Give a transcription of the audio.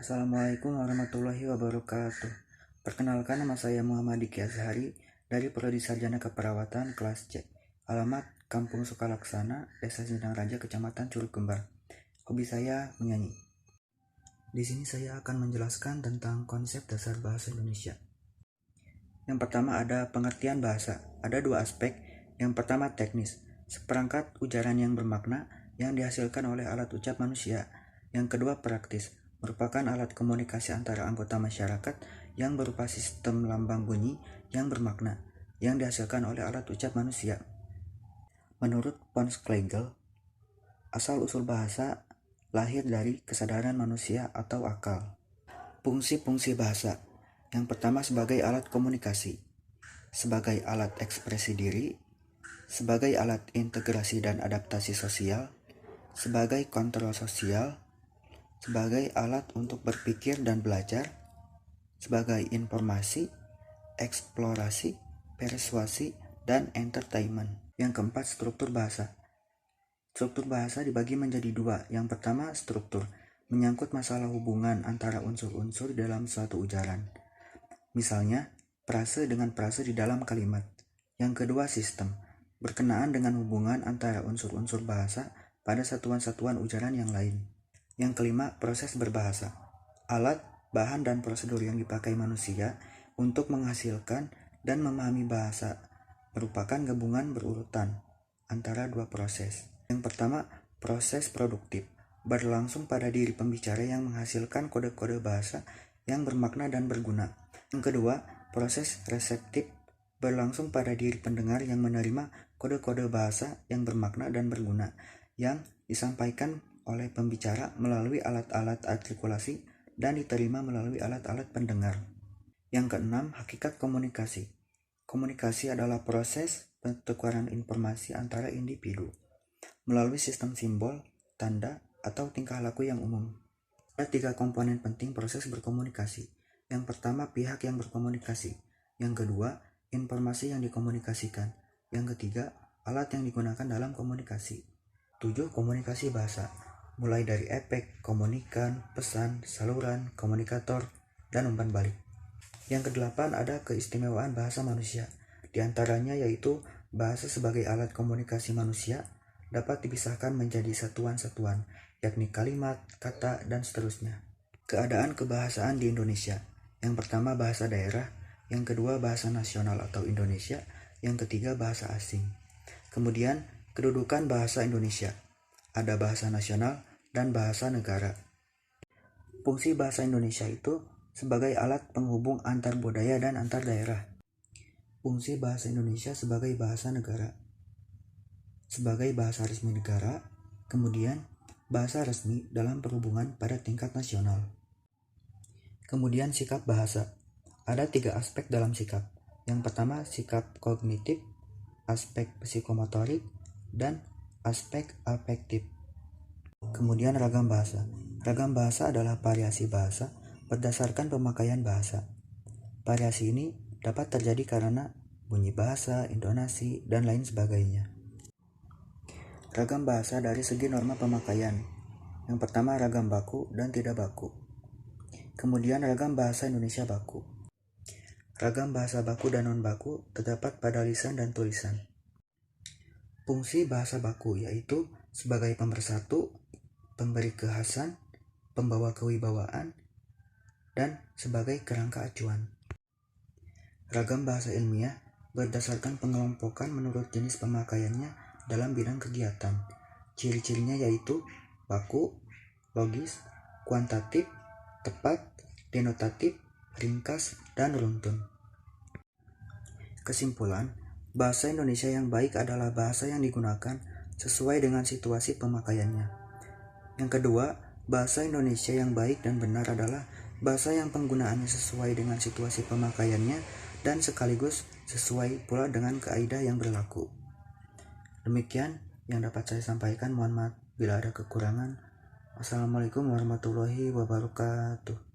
Assalamualaikum warahmatullahi wabarakatuh. Perkenalkan, nama saya Muhammad Diki Azhari dari Prodi Sarjana Keperawatan kelas C. Alamat Kampung Sukalaksana, Desa Sindang Raja, Kecamatan Curug Kembar. Hobi saya menyanyi. Di sini saya akan menjelaskan tentang konsep dasar bahasa Indonesia. Yang pertama ada pengertian bahasa. Ada dua aspek. Yang pertama teknis, seperangkat ujaran yang bermakna yang dihasilkan oleh alat ucap manusia. Yang kedua praktis, merupakan alat komunikasi antara anggota masyarakat yang berupa sistem lambang bunyi yang bermakna yang dihasilkan oleh alat ucap manusia. Menurut Pons Kleigel, asal-usul bahasa lahir dari kesadaran manusia atau akal. Fungsi-fungsi bahasa. Yang pertama sebagai alat komunikasi, sebagai alat ekspresi diri, sebagai alat integrasi dan adaptasi sosial, sebagai kontrol sosial, sebagai alat untuk berpikir dan belajar, sebagai informasi, eksplorasi, persuasi, dan entertainment. Yang keempat, struktur bahasa. Struktur bahasa dibagi menjadi dua. Yang pertama, struktur, menyangkut masalah hubungan antara unsur-unsur dalam suatu ujaran. Misalnya, frase dengan frase di dalam kalimat. Yang kedua, sistem, berkenaan dengan hubungan antara unsur-unsur bahasa pada satuan-satuan ujaran yang lain. Yang kelima, proses berbahasa, alat, bahan, dan prosedur yang dipakai manusia untuk menghasilkan dan memahami bahasa, merupakan gabungan berurutan antara dua proses. Yang pertama, proses produktif, berlangsung pada diri pembicara yang menghasilkan kode-kode bahasa yang bermakna dan berguna. Yang kedua, proses reseptif, berlangsung pada diri pendengar yang menerima kode-kode bahasa yang bermakna dan berguna yang disampaikan oleh pembicara melalui alat-alat artikulasi dan diterima melalui alat-alat pendengar. Yang keenam, hakikat komunikasi. Komunikasi adalah proses pertukaran informasi antara individu melalui sistem simbol, tanda, atau tingkah laku yang umum. Ada tiga komponen penting proses berkomunikasi. Yang pertama, pihak yang berkomunikasi. Yang kedua, informasi yang dikomunikasikan. Yang ketiga, alat yang digunakan dalam komunikasi. 7. Komunikasi bahasa, mulai dari efek, komunikan, pesan, saluran, komunikator, dan umpan balik. Yang kedelapan, ada keistimewaan bahasa manusia. Di antaranya yaitu bahasa sebagai alat komunikasi manusia dapat dipisahkan menjadi satuan-satuan, yakni kalimat, kata, dan seterusnya. Keadaan kebahasaan di Indonesia. Yang pertama, bahasa daerah. Yang kedua, bahasa nasional atau Indonesia. Yang ketiga, bahasa asing. Kemudian, kedudukan bahasa Indonesia. Ada bahasa nasional dan bahasa negara. Fungsi bahasa Indonesia itu sebagai alat penghubung antar budaya dan antar daerah. Fungsi bahasa Indonesia sebagai bahasa negara, sebagai bahasa resmi negara, kemudian bahasa resmi dalam perhubungan pada tingkat nasional. Kemudian sikap bahasa. Ada tiga aspek dalam sikap. Yang pertama, sikap kognitif, aspek psikomotorik, dan aspek afektif. Kemudian ragam bahasa. Ragam bahasa adalah variasi bahasa berdasarkan pemakaian bahasa. Variasi ini dapat terjadi karena bunyi bahasa, intonasi, dan lain sebagainya. Ragam bahasa dari segi norma pemakaian. Yang pertama, ragam baku dan tidak baku. Kemudian ragam bahasa Indonesia baku. Ragam bahasa baku dan non-baku terdapat pada lisan dan tulisan. Fungsi bahasa baku yaitu sebagai pemersatu, pemberi kekhasan, pembawa kewibawaan, dan sebagai kerangka acuan. Ragam bahasa ilmiah berdasarkan pengelompokan menurut jenis pemakaiannya dalam bidang kegiatan. Ciri-cirinya yaitu baku, logis, kuantitatif, tepat, denotatif, ringkas, dan runtun. Kesimpulan, bahasa Indonesia yang baik adalah bahasa yang digunakan sesuai dengan situasi pemakaiannya. Yang kedua, bahasa Indonesia yang baik dan benar adalah bahasa yang penggunaannya sesuai dengan situasi pemakaiannya dan sekaligus sesuai pula dengan kaidah yang berlaku. Demikian yang dapat saya sampaikan. Mohon maaf bila ada kekurangan. Wassalamualaikum warahmatullahi wabarakatuh.